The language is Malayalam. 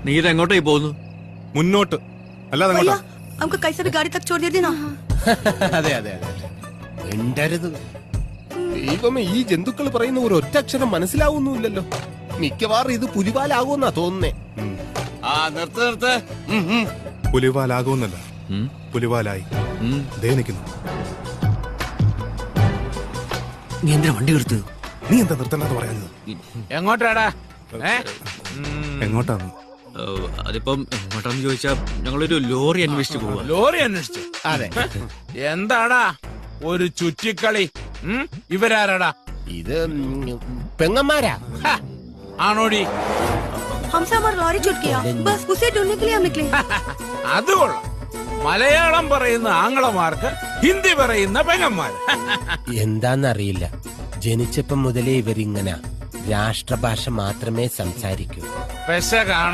നീ ഇതെങ്ങോട്ടേ പോകുന്നു? മുന്നോട്ട് അല്ലാതെ അങ്ങോട്ടാ. हमको कैसे भी गाड़ी तक छोड़ दिया ना। അതെ അതെ അതെ മിണ്ടരുത്. ദൈവമേ, ഈ ജന്തുക്കൾ പറയുന്ന ഒരു ഒറ്റ അക്ഷരം മനസ്സിലാവുന്നുമില്ലല്ലോ. മിക്കവാറും ഇത് പുലിവാലാകുമെന്നാ തോന്നുന്നേ. നിർത്ത്. പുലിവാലാകുമെന്നല്ല, പുലിവാലായി ദേ നിൽക്കുന്നു. നീ എന്തിനാ വണ്ടി എടുത്ത്? നീ എന്താ നിർത്തണ്ടെന്ന് പറയുന്നത്? എങ്ങോട്ടാടാ? എങ്ങോട്ടാന്ന്? അതിപ്പം എങ്ങോട്ടാന്ന് ചോദിച്ചാ ഞങ്ങളൊരു ലോറി അന്വേഷിച്ചു പോവാ. ലോറി അന്വേഷിച്ചു? അതെ. എന്താടാ ഒരു ചുറ്റിക്കളി? ഇവരാരാടാ? ഇത് പെങ്ങന്മാരാ. ആണോടി? हमसे हमारा लॉरी छूट गया, बस उसे ढूंढने के लिए हम निकले। അത് കൊള്ളാം. മലയാളം പറയുന്ന ആംഗ്ലമാർക്ക് ഹിന്ദി പറയുന്ന പെങ്ങന്മാർ. എന്താന്നറിയില്ല, ജനിച്ചപ്പം മുതലേ ഇവരിങ്ങനെ രാഷ്ട്രഭാഷ മാത്രമേ സംസാരിക്കൂ. പെശ കാണ